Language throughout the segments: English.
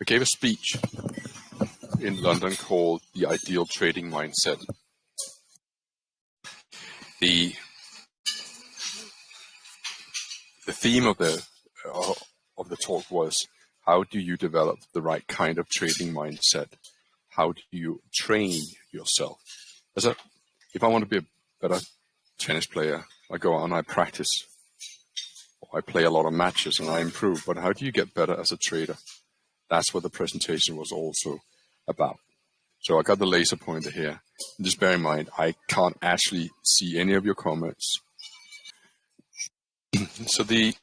gave a speech in London called The Ideal Trading Mindset. The theme of the talk was, how do you develop the right kind of trading mindset? How do you train yourself? If I want to be a better tennis player, I go out and I practice. I play a lot of matches and I improve, but how do you get better as a trader? That's what the presentation was also about. So I got the laser pointer here. And just bear in mind, I can't actually see any of your comments. So the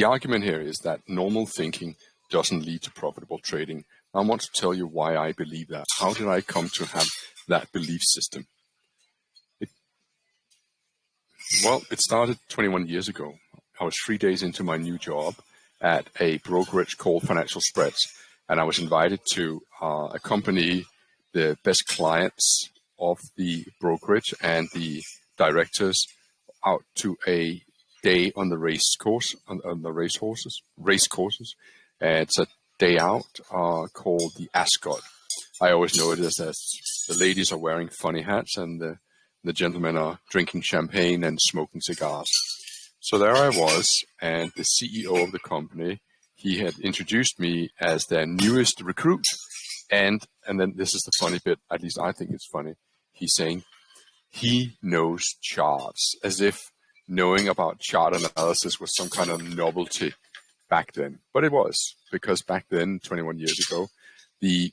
argument here is that normal thinking doesn't lead to profitable trading. I want to tell you why I believe that. How did I come to have that belief system? It started 21 years ago. I was 3 days into my new job at a brokerage called Financial Spreads, and I was invited to accompany the best clients of the brokerage and the directors out to a day on the race course, on the race courses. It's a day out called the Ascot. I always know it as the ladies are wearing funny hats and the gentlemen are drinking champagne and smoking cigars. So there I was, and the CEO of the company, he had introduced me as their newest recruit. And then this is the funny bit, at least I think it's funny. He's saying he knows charts, as if knowing about chart analysis was some kind of novelty back then. But it was, because back then, 21 years ago, the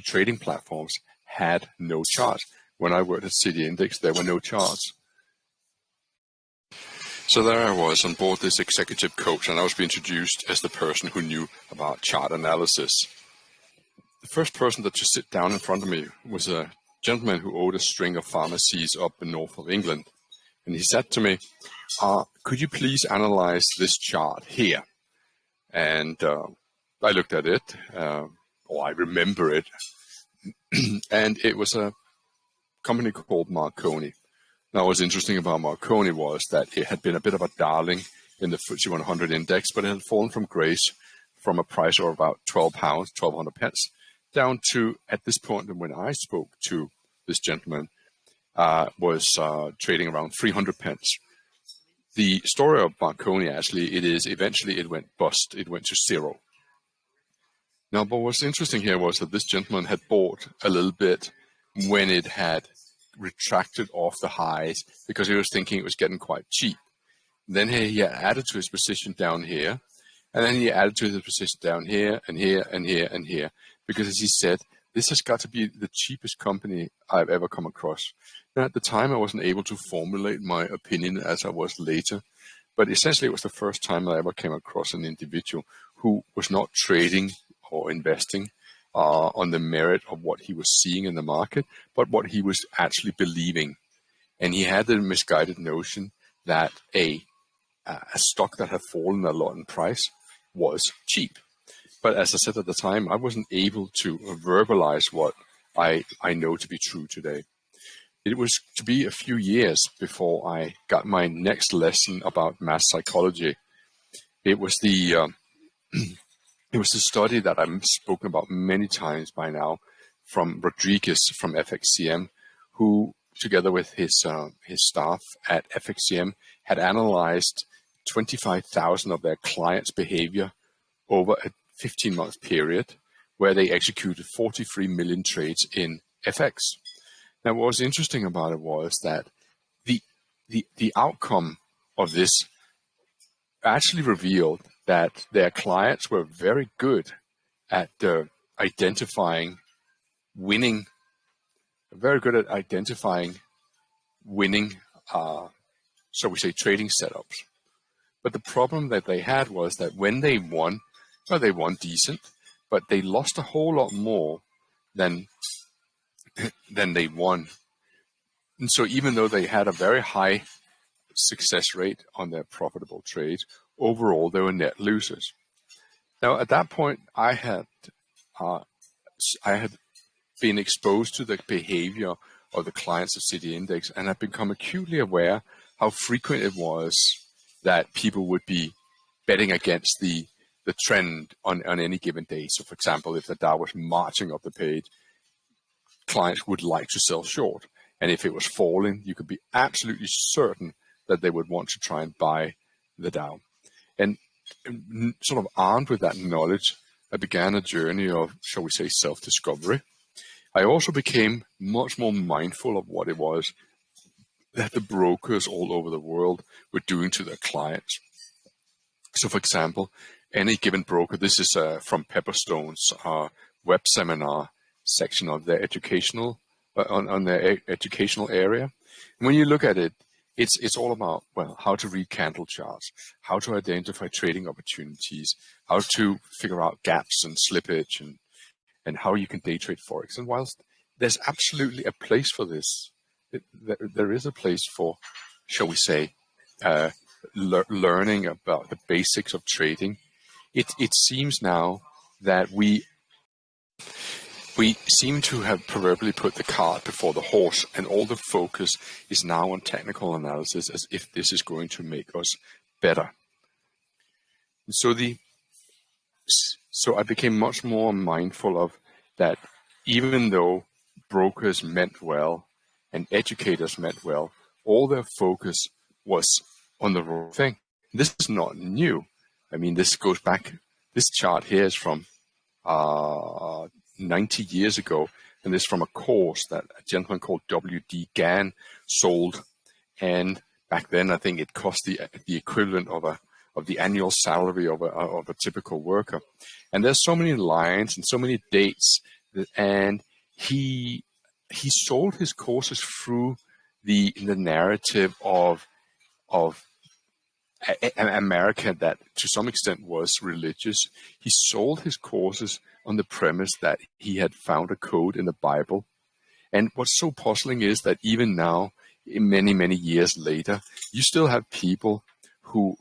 trading platforms had no charts. When I worked at City Index, there were no charts. So there I was on board this executive coach, and I was being introduced as the person who knew about chart analysis. The first person that just sit down in front of me was a gentleman who owned a string of pharmacies up in north of England. And he said to me, could you please analyze this chart here? And I looked at it, or I remember it, and it was a company called Marconi. Now, what's interesting about Marconi was that it had been a bit of a darling in the FTSE 100 index, but it had fallen from grace from a price of about £12, 1,200 pence, down to, at this point when I spoke to this gentleman, was trading around 300 pence. The story of Marconi, actually, eventually it went bust. It went to zero. Now, but what's interesting here was that this gentleman had bought a little bit when it had retracted off the highs, because he was thinking it was getting quite cheap. Then he added to his position down here, and then he added to his position down here and here and here and here, because as he said, this has got to be the cheapest company I've ever come across. Now, at the time, I wasn't able to formulate my opinion as I was later, but essentially it was the first time I ever came across an individual who was not trading or investing on the merit of what he was seeing in the market, but what he was actually believing. And he had the misguided notion that a stock that had fallen a lot in price was cheap. But as I said at the time, I wasn't able to verbalize what I know to be true today. It was to be a few years before I got my next lesson about mass psychology. It was the study that I've spoken about many times by now from Rodriguez from FXCM, who, together with his staff at FXCM, had analyzed 25,000 of their clients' behavior over a 15-month period, where they executed 43 million trades in FX. Now, what was interesting about it was that the outcome of this actually revealed that their clients were very good at identifying winning, so we say trading setups. But the problem that they had was that when they won, well, they won decent, but they lost a whole lot more than they won. And so even though they had a very high success rate on their profitable trades, overall they were net losers. Now, at that point, I had been exposed to the behavior of the clients of City Index, and I've become acutely aware how frequent it was that people would be betting against the the trend on any given day. So for example, if the Dow was marching up the page, clients would like to sell short. And if it was falling, you could be absolutely certain that they would want to try and buy the Dow. And sort of armed with that knowledge, I began a journey of, shall we say, self-discovery. I also became much more mindful of what it was that the brokers all over the world were doing to their clients. So for example, any given broker, this is from Pepperstone's web seminar section of their educational, on their educational area. And when you look at it, it's all about, well, how to read candle charts, how to identify trading opportunities, how to figure out gaps and slippage, and how you can day trade Forex. And whilst there's absolutely a place for this, there is a place for, shall we say, learning about the basics of trading. It seems now that we seem to have proverbially put the cart before the horse, and all the focus is now on technical analysis as if this is going to make us better. So I became much more mindful of that. Even though brokers meant well and educators meant well, all their focus was on the wrong thing. This is not new. I mean, this goes back, this chart here is from 90 years ago, and this is from a course that a gentleman called W.D. Gann sold. And back then, I think it cost the equivalent of the annual salary of a typical worker. And there's so many lines and so many dates, and he sold his courses through the narrative of an America that to some extent was religious. He sold his courses on the premise that he had found a code in the Bible. And what's so puzzling is that even now, many, many years later, you still have people who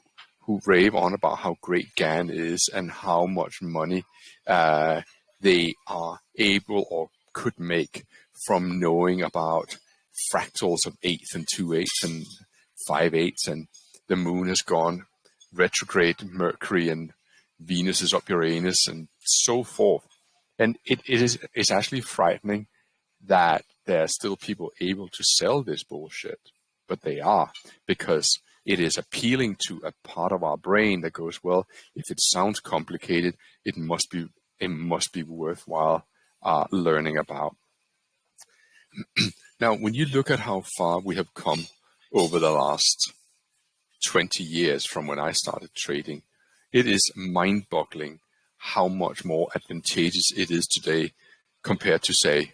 rave on about how great Gann is and how much money they are able or could make from knowing about fractals of 8ths and 2/8 and 5/8, and the moon has gone retrograde Mercury and Venus is up Uranus and so forth. And it's actually frightening that there are still people able to sell this bullshit, but they are, because it is appealing to a part of our brain that goes, well, if it sounds complicated, it must be worthwhile learning about. Now, when you look at how far we have come over the last 20 years from when I started trading, it is mind-boggling how much more advantageous it is today compared to, say,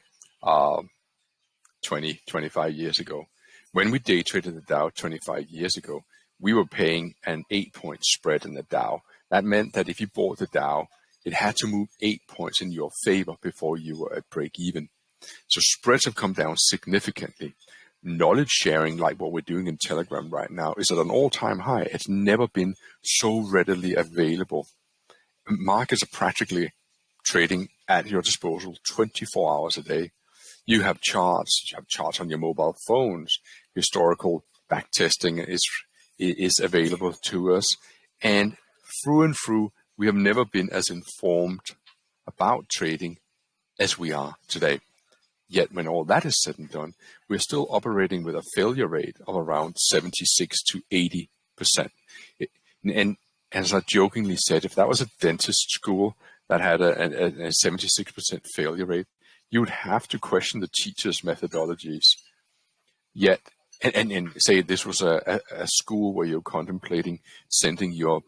20, 25 years ago. When we day traded the Dow 25 years ago, we were paying an 8-point spread in the Dow. That meant that if you bought the Dow, it had to move 8 points in your favor before you were at break even. So spreads have come down significantly. Knowledge sharing, like what we're doing in Telegram right now, is at an all-time high. It's never been so readily available. Markets are practically trading at your disposal 24 hours a day. You have charts on your mobile phones. Historical backtesting is available to us. And through, we have never been as informed about trading as we are today. Yet when all that is said and done, we're still operating with a failure rate of around 76 to 80%. And as I jokingly said, if that was a dentist school that had a 76% failure rate, you would have to question the teacher's methodologies. Yet, and say this was a school where you're contemplating sending your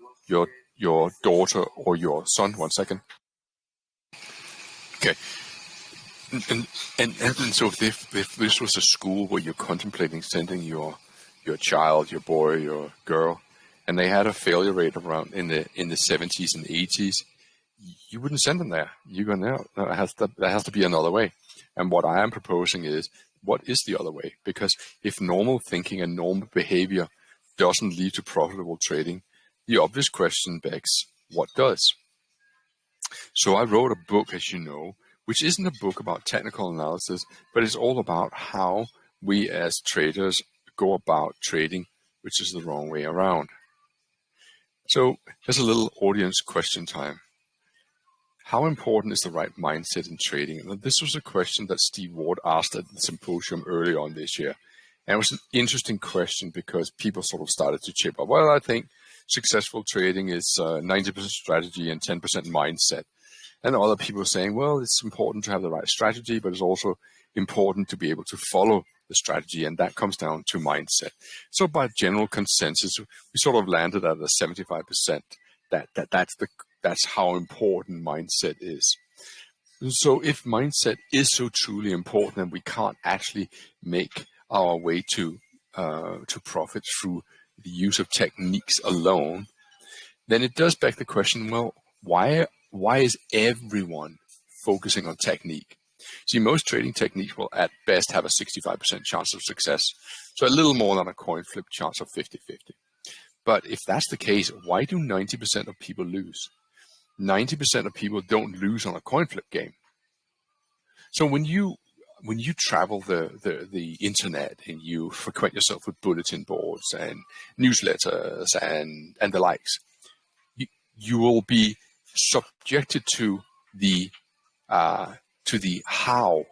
daughter or your son. 1 second. Okay. And so if this was a school where you're contemplating sending your child, your boy, your girl, and they had a failure rate around in the 70s and 80s, you wouldn't send them there. You go, no, there has to be another way. And what I am proposing is, what is the other way? Because if normal thinking and normal behavior doesn't lead to profitable trading, the obvious question begs, what does? So I wrote a book, as you know, which isn't a book about technical analysis, but it's all about how we as traders go about trading, which is the wrong way around. So here's a little audience question time. How important is the right mindset in trading? And this was a question that Steve Ward asked at the symposium early on this year. And it was an interesting question because people sort of started to chip up. Well, I think successful trading is 90% strategy and 10% mindset. And other people were saying, well, it's important to have the right strategy, but it's also important to be able to follow the strategy. And that comes down to mindset. So by general consensus, we sort of landed at a 75%. That's how important mindset is. So if mindset is so truly important and we can't actually make our way to profit through the use of techniques alone, then it does beg the question, well, why is everyone focusing on technique? See, most trading techniques will at best have a 65% chance of success. So a little more than a coin flip chance of 50-50. But if that's the case, why do 90% of people lose? 90% of people don't lose on a coin flip game. So when you travel the internet and you frequent yourself with bulletin boards and newsletters and the likes, you will be subjected to the how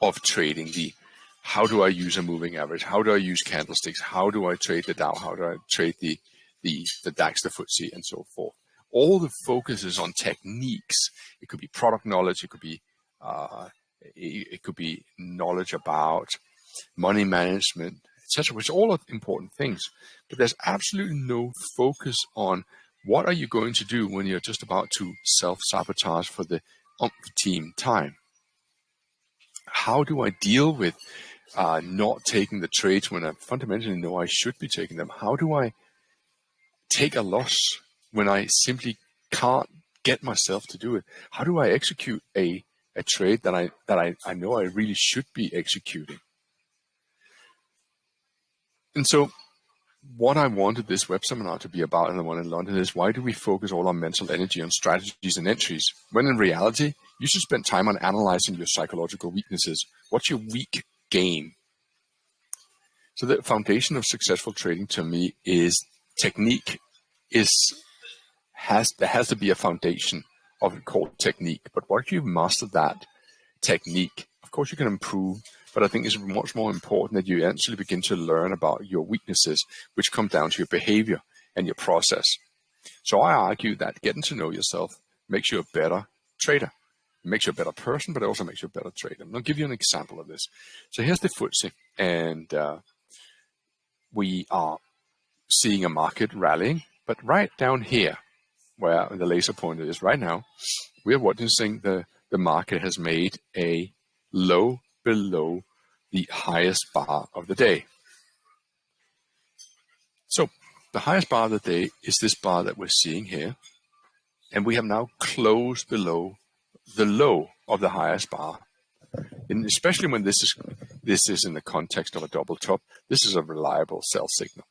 of trading. The how do I use a moving average? How do I use candlesticks? How do I trade the Dow? How do I trade the DAX, the FTSE, and so forth? All the focus is on techniques. It could be product knowledge. It could be knowledge about money management, etc., which are all important things. But there's absolutely no focus on what are you going to do when you're just about to self-sabotage for the umpteenth time. How do I deal with not taking the trades when I fundamentally know I should be taking them? How do I take a loss when I simply can't get myself to do it? How do I execute a trade that I know I really should be executing? And so what I wanted this web seminar to be about, and the one in London, is why do we focus all our mental energy on strategies and entries, when in reality, you should spend time on analyzing your psychological weaknesses. What's your weak game? So the foundation of successful trading to me is technique. There has to be a foundation of it called technique. But once you've mastered that technique, of course you can improve, but I think it's much more important that you actually begin to learn about your weaknesses, which come down to your behavior and your process. So I argue that getting to know yourself makes you a better trader. It makes you a better person, but it also makes you a better trader. I'll give you an example of this. So here's the FTSE, and we are seeing a market rallying, but right down here, where the laser pointer is right now, we're witnessing the market has made a low below the highest bar of the day. So the highest bar of the day is this bar that we're seeing here, and we have now closed below the low of the highest bar. And especially when this is in the context of a double top, this is a reliable sell signal.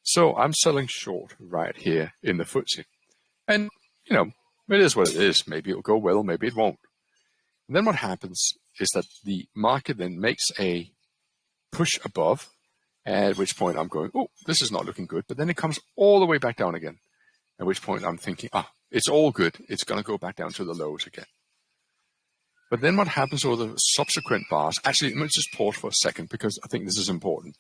So I'm selling short right here in the FTSE. And, it is what it is. Maybe it'll go well, maybe it won't. And then what happens is that the market then makes a push above, at which point I'm going, oh, this is not looking good. But then it comes all the way back down again, at which point I'm thinking, it's all good. It's going to go back down to the lows again. But then what happens over the subsequent bars? Actually, let me just pause for a second because I think this is important.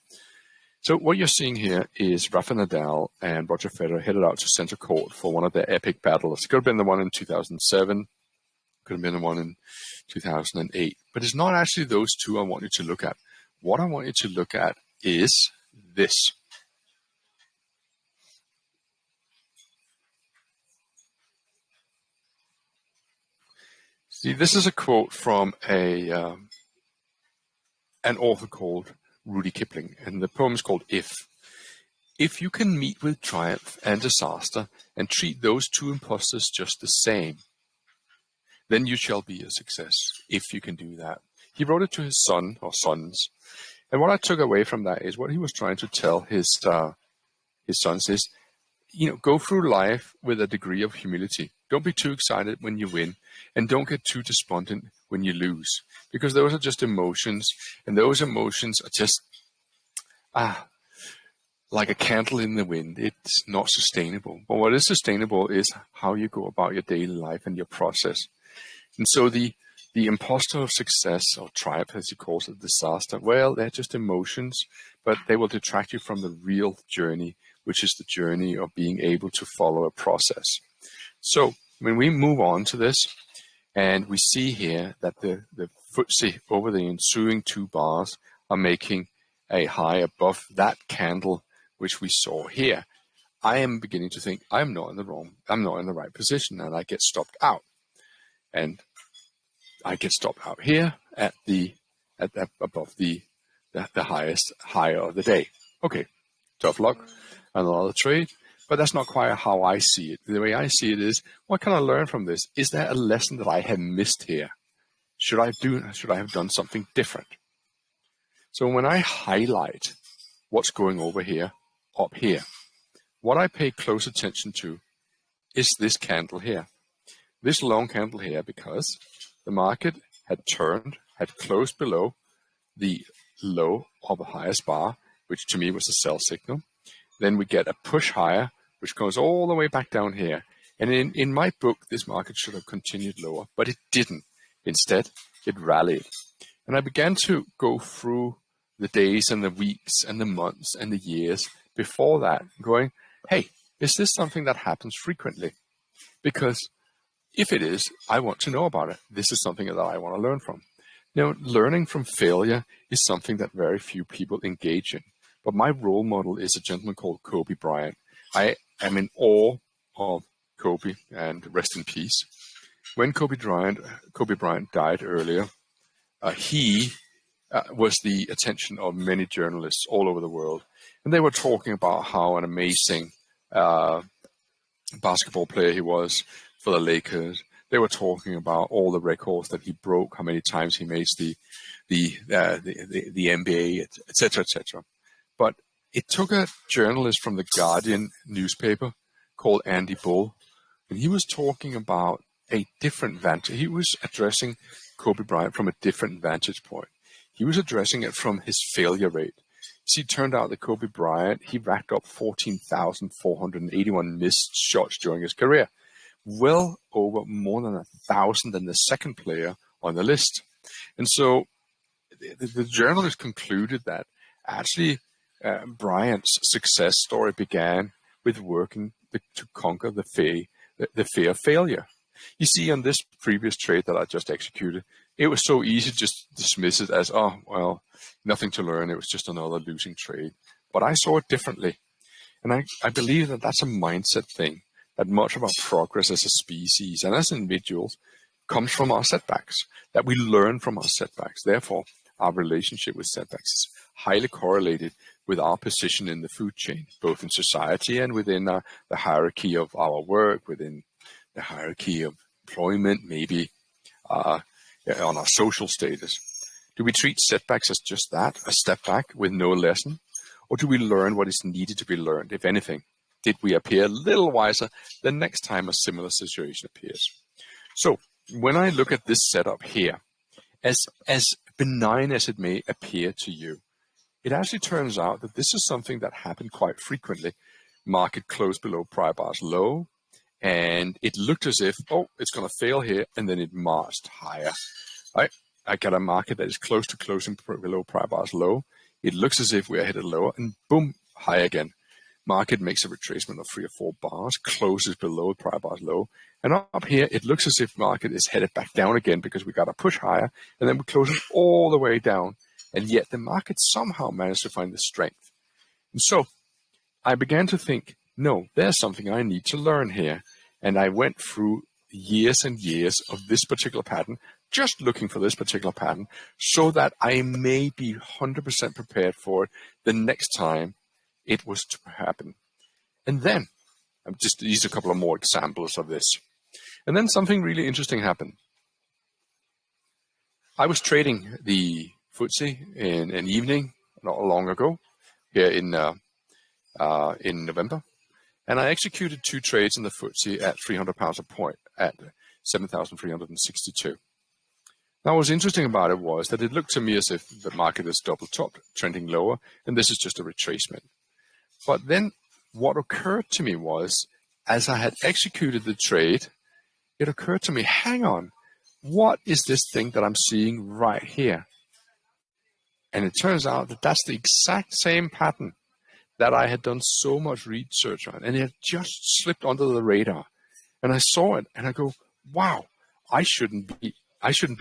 So what you're seeing here is Rafa Nadal and Roger Federer headed out to center court for one of their epic battles. It could have been the one in 2007, could have been the one in 2008. But it's not actually those two I want you to look at. What I want you to look at is this. See, this is a quote from an author called Rudy Kipling, and the poem is called If. If you can meet with triumph and disaster and treat those two impostors just the same, then you shall be a success, if you can do that. He wrote it to his son or sons. And what I took away from that is what he was trying to tell his sons is, go through life with a degree of humility. Don't be too excited when you win, and don't get too despondent when you lose, because those are just emotions, and those emotions are just, like a candle in the wind. It's not sustainable. But what is sustainable is how you go about your daily life and your process. And so the imposter of success, or triumph as he calls it, disaster, well, they're just emotions, but they will detract you from the real journey, which is the journey of being able to follow a process. So when we move on to this, and we see here that the FTSE over the ensuing 2 bars are making a high above that candle, which we saw here, I am beginning to think I'm not in the right position, and I get stopped out. And I get stopped out here at above the highest higher of the day. Okay, tough luck, another trade, but that's not quite how I see it. The way I see it is, what can I learn from this? Is there a lesson that I have missed here? Should I have done something different? So when I highlight what's going over here, up here, what I pay close attention to is this candle here, this long candle here, because the market had closed below the low of the highest bar, which to me was a sell signal. Then we get a push higher, which goes all the way back down here. And in my book, this market should have continued lower, but it didn't. Instead, it rallied. And I began to go through the days and the weeks and the months and the years before that, going, hey, is this something that happens frequently? Because if it is, I want to know about it. This is something that I want to learn from. Now, learning from failure is something that very few people engage in. But my role model is a gentleman called Kobe Bryant. I am in awe of Kobe, and rest in peace. When Kobe Bryant died earlier, he was the attention of many journalists all over the world. And they were talking about how an amazing basketball player he was for the Lakers. They were talking about all the records that he broke, how many times he made the NBA, etc., etc. But it took a journalist from the Guardian newspaper called Andy Bull, and he was talking about a different vantage. He was addressing Kobe Bryant from a different vantage point. He was addressing it from his failure rate. See, it turned out that Kobe Bryant, he racked up 14,481 missed shots during his career, well over more than 1,000 than the second player on the list. And so the journalist concluded that actually Bryant's success story began with working to conquer the fear of failure. You see, on this previous trade that I just executed, it was so easy to just dismiss it as, oh, well, nothing to learn. It was just another losing trade. But I saw it differently. And I believe that that's a mindset thing, that much of our progress as a species and as individuals comes from our setbacks, that we learn from our setbacks. Therefore, our relationship with setbacks is highly correlated with our position in the food chain, both in society and within the hierarchy of our work, within the hierarchy of employment, maybe on our social status. Do we treat setbacks as just that, a step back with no lesson? Or do we learn what is needed to be learned, if anything? Did we appear a little wiser the next time a similar situation appears? So when I look at this setup here, as benign as it may appear to you, it actually turns out that this is something that happened quite frequently. Market closed below prior bar's low, and it looked as if, oh, it's going to fail here, and then it marched higher. I got a market that is close to closing below prior bar's low. It looks as if we're headed lower, and boom, high again. Market makes a retracement of 3 or 4 bars, closes below prior bar's low, and up here, it looks as if market is headed back down again because we got a push higher, and then we close it all the way down, and yet the market somehow managed to find the strength. And so I began to think, no, there's something I need to learn here. And I went through years and years of this particular pattern, just looking for this particular pattern, so that I may be 100% prepared for it the next time it was to happen. And then, these are a couple of more examples of this. And then something really interesting happened. I was trading the FTSE in an evening not long ago, here in November. And I executed 2 trades in the FTSE at £300 a point at 7,362. Now, what's interesting about it was that it looked to me as if the market is double topped, trending lower, and this is just a retracement. But then what occurred to me was, as I had executed the trade, it occurred to me, hang on, what is this thing that I'm seeing right here? And it turns out that that's the exact same pattern that I had done so much research on, and it had just slipped under the radar. And I saw it, and I go, wow, I shouldn't be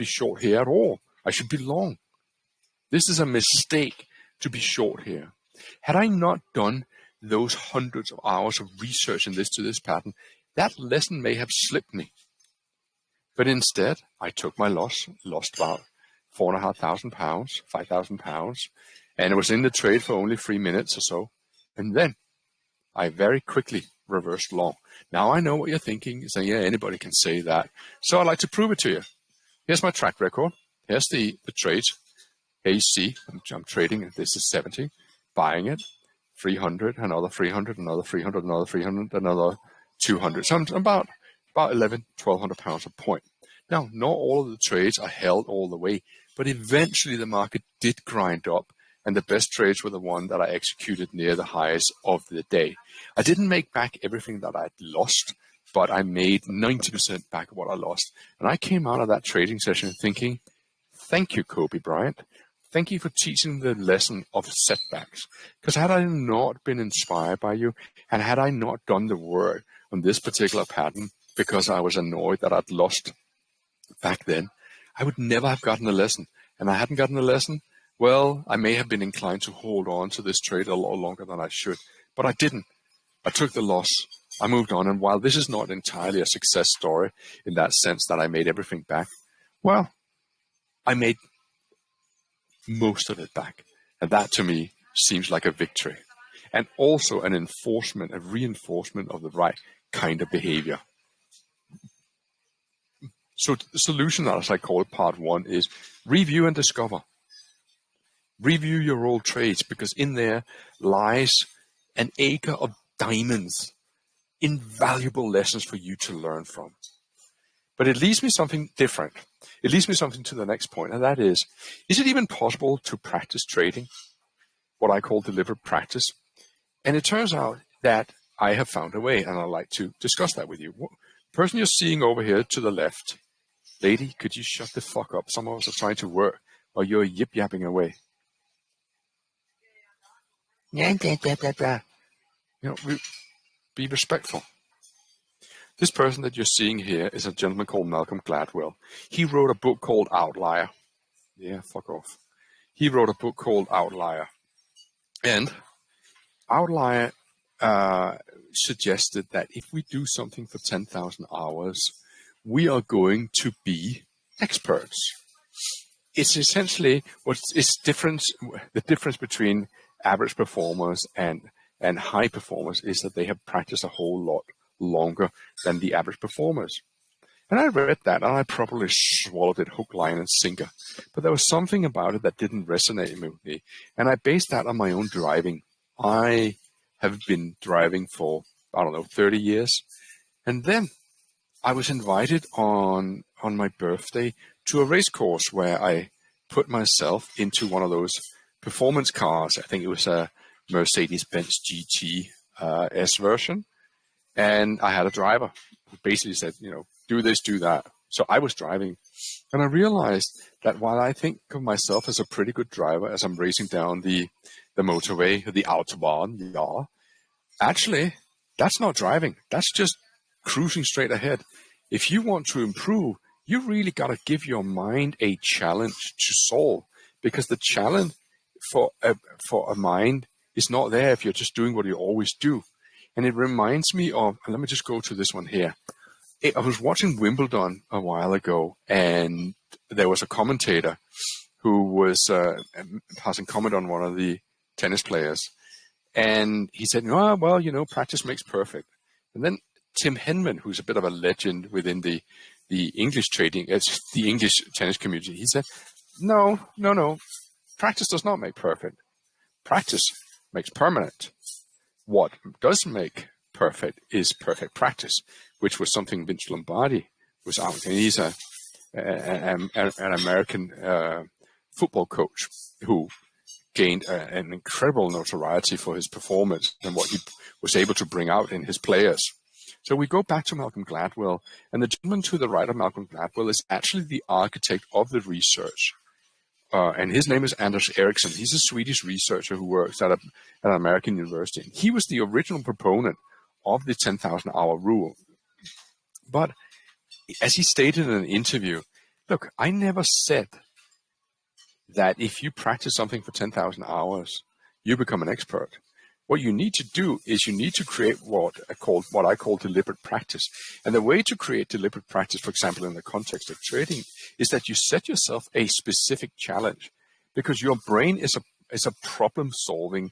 short here at all. I should be long. This is a mistake to be short here. Had I not done those hundreds of hours of research in this pattern, that lesson may have slipped me. But instead, I took my lost about £4,500, £5,000, and it was in the trade for only 3 minutes or so. And then I very quickly reversed long. Now I know what you're thinking, saying, yeah, anybody can say that. So I'd like to prove it to you. Here's my track record. Here's the trades. Here you see, I'm trading, this is 70, buying it, 300, another 300, another 300, another 300, another 200. So I'm about 1,100–1,200 pounds a point. Now, not all of the trades are held all the way, but eventually the market did grind up, and the best trades were the one that I executed near the highs of the day. I didn't make back everything that I'd lost, but I made 90% back of what I lost. And I came out of that trading session thinking, thank you, Kobe Bryant. Thank you for teaching the lesson of setbacks. Because had I not been inspired by you, and had I not done the work on this particular pattern because I was annoyed that I'd lost back then, I would never have gotten a lesson. And I hadn't gotten a lesson, well, I may have been inclined to hold on to this trade a lot longer than I should. But I didn't. I took the loss. I moved on. And while this is not entirely a success story in that sense that I made everything back, well, I made most of it back. And that to me seems like a victory. And also an enforcement, a reinforcement of the right kind of behavior. So the solution, as I call it, part one, is review and discover. Review your old trades, because in there lies an acre of diamonds, invaluable lessons for you to learn from. But it leads me something different. It leads me something to the next point, and that is it even possible to practice trading? What I call deliberate practice. And it turns out that I have found a way, and I'd like to discuss that with you. The person you're seeing over here to the left, lady, could you shut the fuck up? Some of us are trying to work while you're yip-yapping away. You know, be respectful. This person that you're seeing here is a gentleman called Malcolm Gladwell. He wrote a book called Outlier. Yeah, fuck off. He wrote a book called Outlier. And Outlier suggested that if we do something for 10,000 hours, we are going to be experts. It's essentially the difference between average performers and high performers is that they have practiced a whole lot longer than the average performers. And I read that and I probably swallowed it hook, line, and sinker. But there was something about it that didn't resonate with me. And I based that on my own driving. I have been driving for, 30 years. And then I was invited on my birthday to a race course where I put myself into one of those performance cars. I think it was a Mercedes-Benz GT S version. And I had a driver who basically said, do this, do that. So I was driving. And I realized that while I think of myself as a pretty good driver as I'm racing down the motorway, the Autobahn, actually, that's not driving. That's just cruising straight ahead. If you want to improve, you really got to give your mind a challenge to solve, because the challenge for a mind is not there if you're just doing what you always do. And it reminds me of, let me just go to this one here. I was watching Wimbledon a while ago, and there was a commentator who was passing comment on one of the tennis players. And he said, practice makes perfect. And then Tim Henman, who's a bit of a legend within the English the English tennis community, he said, no, practice does not make perfect. Practice makes permanent. What does make perfect is perfect practice, which was something Vince Lombardi was out. And he's an American football coach who gained an incredible notoriety for his performance and what he was able to bring out in his players. So we go back to Malcolm Gladwell, and the gentleman to the right of Malcolm Gladwell is actually the architect of the research. And his name is Anders Ericsson. He's a Swedish researcher who works at an American university. He was the original proponent of the 10,000-hour rule. But as he stated in an interview, look, I never said that if you practice something for 10,000 hours, you become an expert. What you need to do is you need to create what I call deliberate practice. And the way to create deliberate practice, for example, in the context of trading, is that you set yourself a specific challenge, because your brain is a problem-solving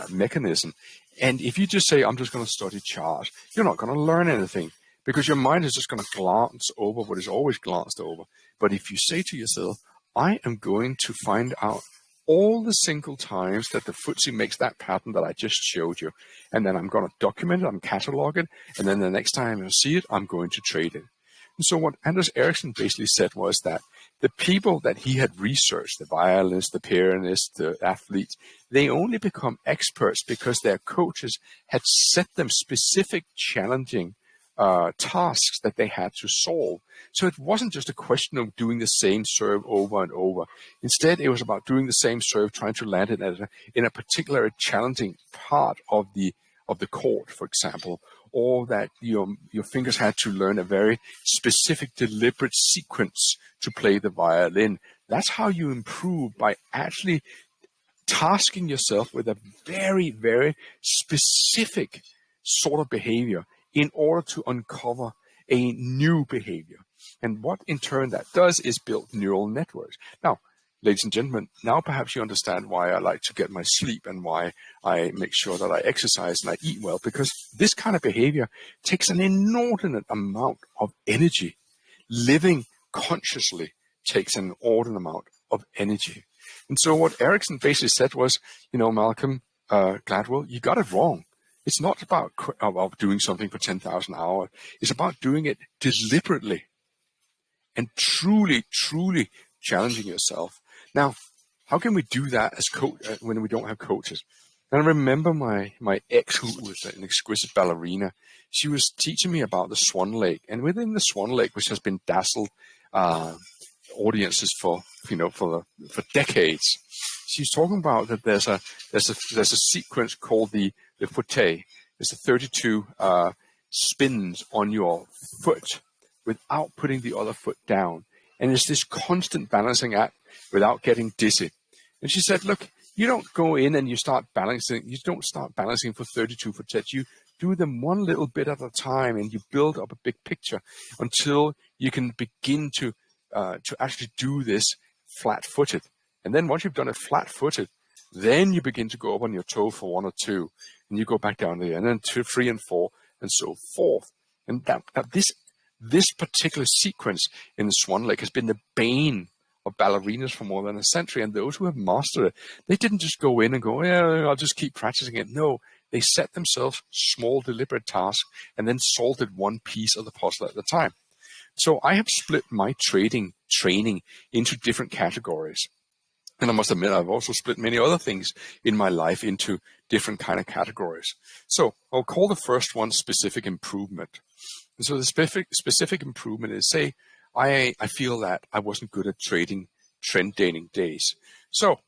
mechanism. And if you just say, I'm just going to study charts, you're not going to learn anything, because your mind is just going to glance over what is always glanced over. But if you say to yourself, I am going to find out all the single times that the FTSE makes that pattern that I just showed you, and then I'm going to document it, I'm catalog it, and then the next time I see it, I'm going to trade it. And so what Anders Ericsson basically said was that the people that he had researched, the violinists, the pianists, the athletes, they only become experts because their coaches had set them specific challenging tasks that they had to solve. So it wasn't just a question of doing the same serve over and over. Instead, it was about doing the same serve, trying to land it in a particular challenging part of the court, for example, or that your fingers had to learn a very specific, deliberate sequence to play the violin. That's how you improve, by actually tasking yourself with a very, very specific sort of behavior in order to uncover a new behavior. And what in turn that does is build neural networks. Now, ladies and gentlemen, now perhaps you understand why I like to get my sleep and why I make sure that I exercise and I eat well, because this kind of behavior takes an inordinate amount of energy. Living consciously takes an inordinate amount of energy. And so what Ericsson basically said was, Malcolm Gladwell, you got it wrong. It's not about doing something for 10,000 hours. It's about doing it deliberately and truly, truly challenging yourself. Now, how can we do that as when we don't have coaches? And I remember my ex, who was an exquisite ballerina. She was teaching me about the Swan Lake, and within the Swan Lake, which has been dazzled audiences for decades, she's talking about that there's a sequence called the fauteuil. It's the 32 spins on your foot without putting the other foot down. And it's this constant balancing act without getting dizzy. And she said, look, you don't go in and you start balancing. You don't start balancing for 32 fauteuils. You do them one little bit at a time, and you build up a big picture until you can begin to actually do this flat-footed. And then once you've done it flat-footed, then you begin to go up on your toe for 1 or 2, and you go back down there, and then 2, 3, and 4, and so forth. And this particular sequence in the Swan Lake has been the bane of ballerinas for more than a century. And those who have mastered it, they didn't just go in and go, yeah, I'll just keep practicing it. No, they set themselves small, deliberate tasks and then solved one piece of the puzzle at a time. So I have split my trading training into different categories. And I must admit, I've also split many other things in my life into different kind of categories. So I'll call the first one specific improvement. And so the specific improvement is, say, I feel that I wasn't good at trading trend dating days. So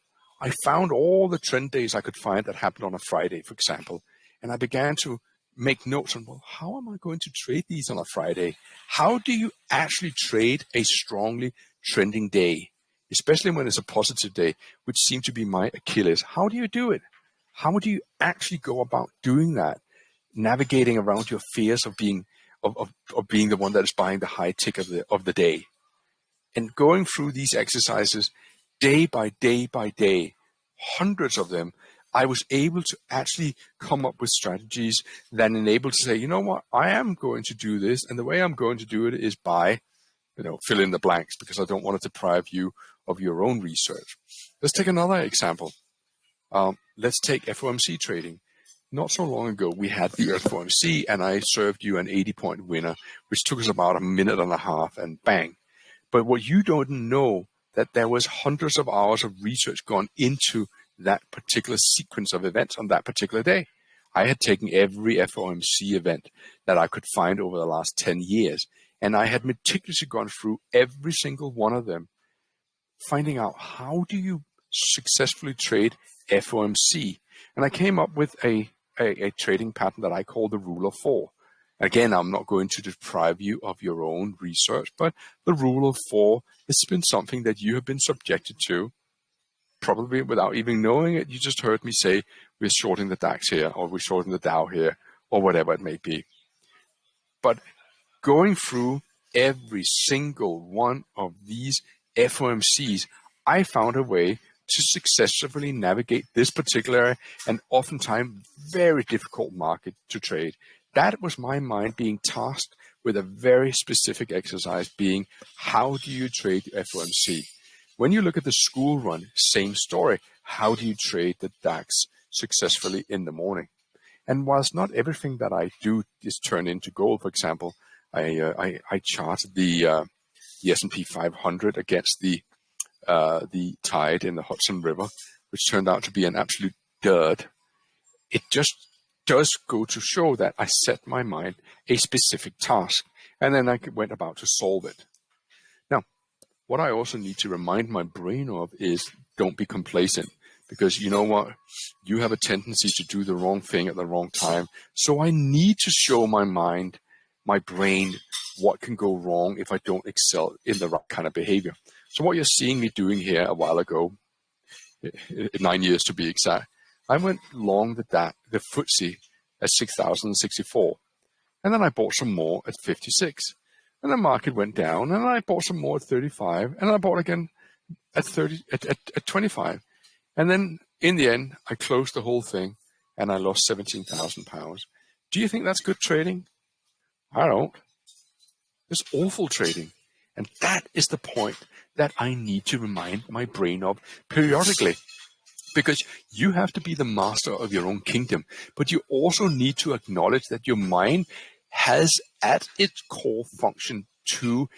I found all the trend days I could find that happened on a Friday, for example. And I began to make notes on, well, how am I going to trade these on a Friday? How do you actually trade a strongly trending day, especially when it's a positive day, which seemed to be my Achilles? How do you do it? How do you actually go about doing that? Navigating around your fears of being the one that is buying the high tick of the day, and going through these exercises day by day by day, hundreds of them, I was able to actually come up with strategies that enabled to say, you know what, I am going to do this, and the way I'm going to do it is by, fill in the blanks, because I don't want to deprive you of your own research. Let's take another example. Let's take FOMC trading. Not so long ago, we had the FOMC, and I served you an 80-point winner, which took us about a minute and a half, and bang. But what you don't know, that there was hundreds of hours of research gone into that particular sequence of events on that particular day. I had taken every FOMC event that I could find over the last 10 years, and I had meticulously gone through every single one of them, finding out how do you successfully trade FOMC. And I came up with a trading pattern that I call the Rule of 4. Again, I'm not going to deprive you of your own research, but the Rule of 4 has been something that you have been subjected to, probably without even knowing it. You just heard me say, we're shorting the DAX here, or we're shorting the Dow here, or whatever it may be. But going through every single one of these FOMCs, I found a way to successfully navigate this particular and oftentimes very difficult market to trade. That was my mind being tasked with a very specific exercise, being how do you trade the FOMC? When you look at the school run, same story. How do you trade the DAX successfully in the morning? And whilst not everything that I do is turned into gold, for example, I charted the S&P 500 against the tide in the Hudson River, which turned out to be an absolute dud. It just does go to show that I set my mind a specific task, and then I went about to solve it. Now, what I also need to remind my brain of is don't be complacent, because you know what? You have a tendency to do the wrong thing at the wrong time. So I need to show my mind, my brain, what can go wrong if I don't excel in the right kind of behavior. So what you're seeing me doing here a while ago, 9 years to be exact, I went long the FTSE at 6,064, and then I bought some more at 56, and the market went down, and I bought some more at 35, and I bought again at 25, and then in the end I closed the whole thing, and I lost £17,000. Do you think that's good trading? I don't. It's awful trading, and that is the point that I need to remind my brain of periodically. Because you have to be the master of your own kingdom, but you also need to acknowledge that your mind has at its core function to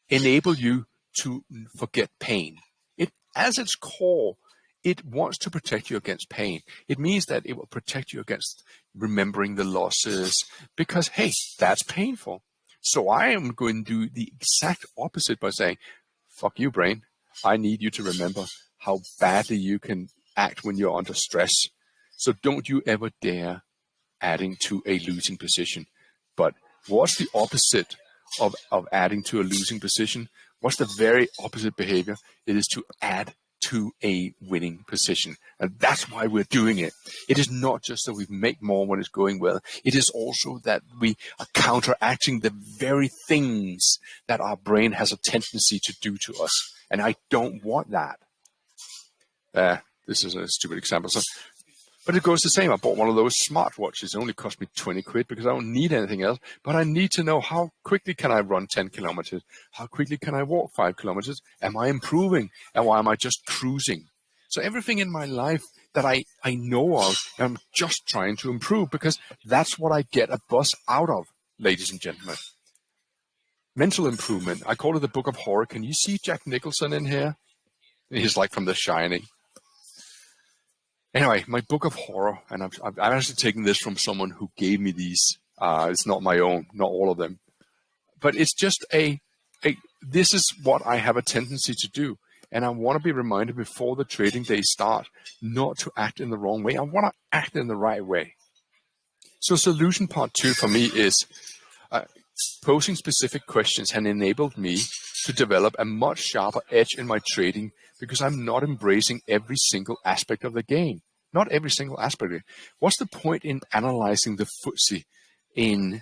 enable you to forget pain. It, as its core, it wants to protect you against pain. It means that it will protect you against remembering the losses because, hey, that's painful. So I am going to do the exact opposite by saying, fuck you, brain. I need you to remember how badly you can act when you're under stress. So don't you ever dare adding to a losing position. But what's the opposite of adding to a losing position? What's the very opposite behavior? It is to add to a winning position. And that's why we're doing it. It is not just that we make more when it's going well. It is also that we are counteracting the very things that our brain has a tendency to do to us. And I don't want that. This is a stupid example. But it goes the same. I bought one of those smartwatches. It only cost me 20 quid because I don't need anything else. But I need to know how quickly can I run 10 kilometers? How quickly can I walk 5 kilometers? Am I improving? And why am I just cruising? So everything in my life that I know of, I'm just trying to improve because that's what I get a buzz out of, ladies and gentlemen. Mental improvement. I call it the Book of Horror. Can you see Jack Nicholson in here? He's like from The Shining. Anyway, my book of horror, and I've actually taken this from someone who gave me these. It's not my own, not all of them. But it's just this is what I have a tendency to do. And I want to be reminded before the trading day starts not to act in the wrong way. I want to act in the right way. So solution part 2 for me is posing specific questions has enabled me to develop a much sharper edge in my trading because I'm not embracing every single aspect of the game. Not every single aspect of it. What's the point in analyzing the FTSE in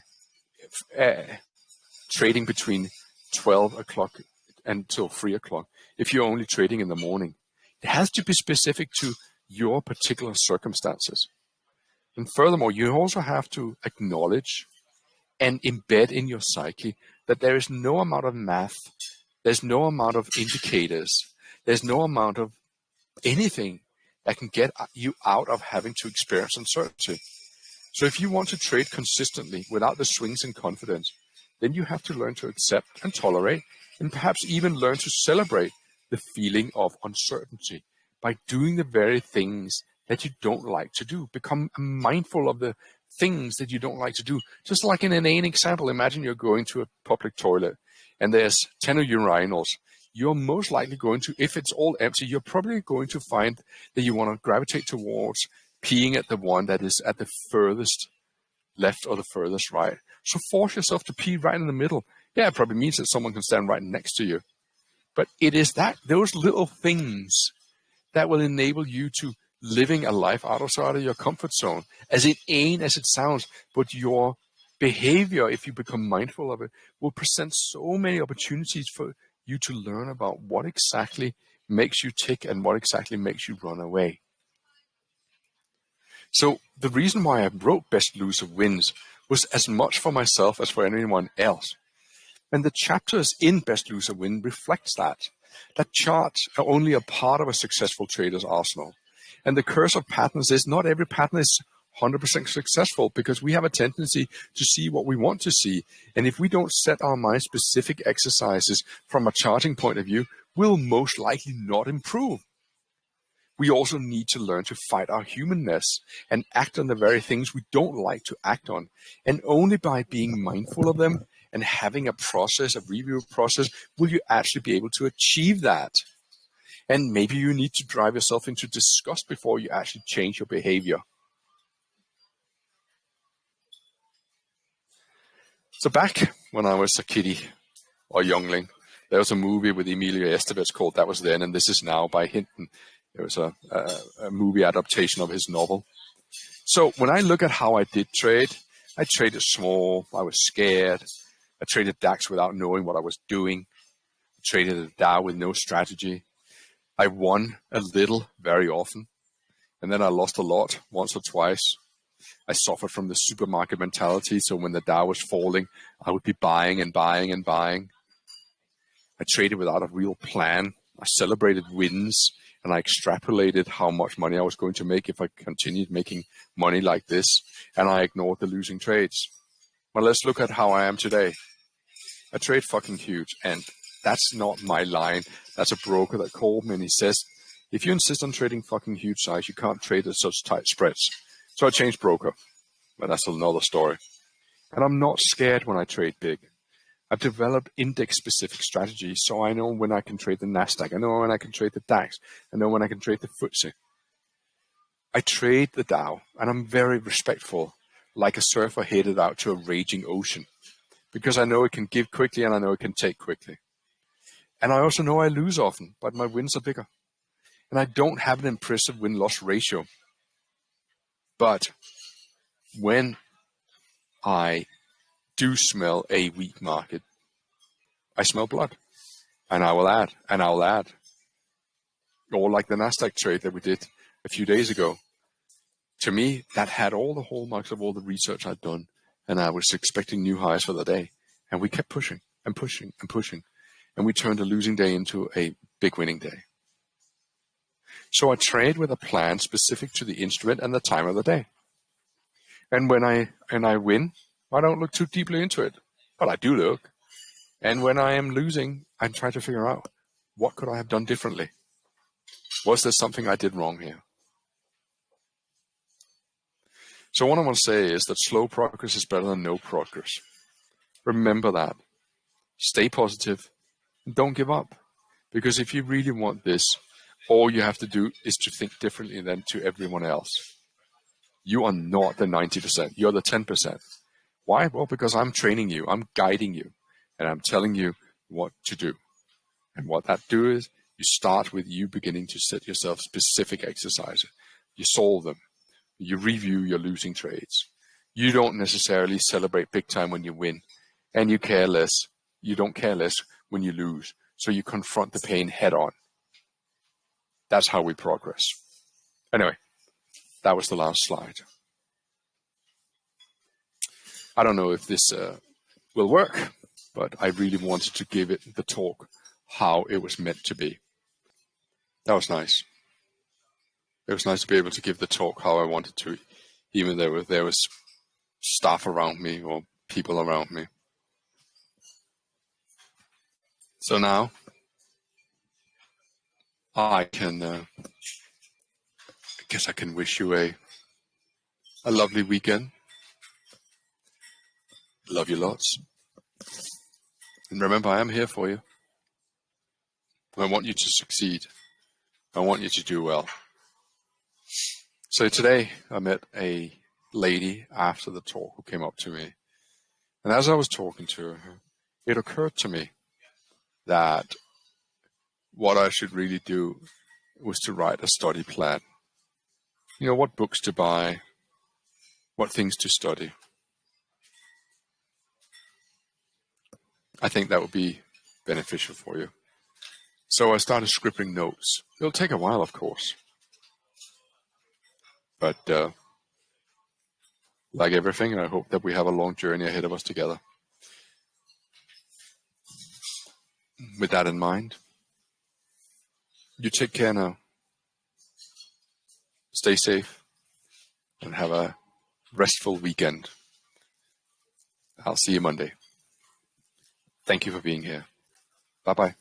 trading between 12 o'clock until 3 o'clock if you're only trading in the morning? It has to be specific to your particular circumstances. And furthermore, you also have to acknowledge and embed in your psyche that there is no amount of math, there's no amount of indicators, there's no amount of anything that can get you out of having to experience uncertainty. So if you want to trade consistently without the swings in confidence, then you have to learn to accept and tolerate, and perhaps even learn to celebrate the feeling of uncertainty. by doing the very things that you don't like to do. Become mindful of the things that you don't like to do. Just like in an inane example, imagine you're going to a public toilet and there's 10 urinals. You're most likely going to, if it's all empty, you're probably going to find that you want to gravitate towards peeing at the one that is at the furthest left or the furthest right. So force yourself to pee right in the middle. Yeah, it probably means that someone can stand right next to you. But it is those little things that will enable you to living a life outside of your comfort zone. As inane as it sounds, but your behavior, if you become mindful of it, will present so many opportunities for you to learn about what exactly makes you tick and what exactly makes you run away. So the reason why I wrote Best Loser Wins was as much for myself as for anyone else. And the chapters in Best Loser Win reflects that. That charts are only a part of a successful trader's arsenal. And the curse of patterns is not every pattern is 100% successful, because we have a tendency to see what we want to see. And if we don't set our mind specific exercises from a charting point of view, we'll most likely not improve. We also need to learn to fight our humanness and act on the very things we don't like to act on. And only by being mindful of them and having a process, a review process, will you actually be able to achieve that. And maybe you need to drive yourself into disgust before you actually change your behavior. So back when I was a kiddie or youngling, there was a movie with Emilio Estevez called That Was Then and This Is Now by Hinton. It was a movie adaptation of his novel. So when I look at how I did trade, I traded small, I was scared. I traded DAX without knowing what I was doing. I traded a Dow with no strategy. I won a little very often, and then I lost a lot once or twice. I suffered from the supermarket mentality, so when the Dow was falling, I would be buying and buying and buying. I traded without a real plan. I celebrated wins, and I extrapolated how much money I was going to make if I continued making money like this, and I ignored the losing trades. But let's look at how I am today. I trade fucking huge, and that's not my line. That's a broker that called me and he says, if you insist on trading fucking huge size, you can't trade at such tight spreads. So I changed broker, but that's another story. And I'm not scared when I trade big. I've developed index-specific strategies, so I know when I can trade the Nasdaq. I know when I can trade the DAX. I know when I can trade the FTSE. I trade the Dow, and I'm very respectful, like a surfer headed out to a raging ocean, because I know it can give quickly and I know it can take quickly. And I also know I lose often, but my wins are bigger. And I don't have an impressive win-loss ratio. But when I do smell a weak market, I smell blood. And I will add, and I'll add. Or like the Nasdaq trade that we did a few days ago. To me, that had all the hallmarks of all the research I'd done. And I was expecting new highs for the day. And we kept pushing and pushing and pushing. And we turned a losing day into a big winning day. So I trade with a plan specific to the instrument and the time of the day. And when I win, I don't look too deeply into it. But I do look. And when I am losing, I try to figure out, what could I have done differently? Was there something I did wrong here? So what I want to say is that slow progress is better than no progress. Remember that. Stay positive. And don't give up. Because if you really want this, all you have to do is to think differently than to everyone else. You are not the 90%. You're the 10%. Why? Well, because I'm training you. I'm guiding you. And I'm telling you what to do. And what that do is, you start with you beginning to set yourself specific exercises. You solve them. You review your losing trades. You don't necessarily celebrate big time when you win. And you care less. You don't care less when you lose. So you confront the pain head on. That's how we progress. Anyway, that was the last slide. I don't know if this will work, but I really wanted to give it the talk how it was meant to be. That was nice. It was nice to be able to give the talk how I wanted to, even though there was staff around me or people around me. So now I can guess I can wish you a lovely weekend. Love you lots. And remember, I am here for you. I want you to succeed. I want you to do well. So today I met a lady after the talk who came up to me. And as I was talking to her, it occurred to me that what I should really do was to write a study plan. You know, what books to buy, what things to study. I think that would be beneficial for you. So I started scribbling notes. It'll take a while, of course. But like everything, I hope that we have a long journey ahead of us together. With that in mind, you take care now. Stay safe and have a restful weekend. I'll see you Monday. Thank you for being here. Bye-bye.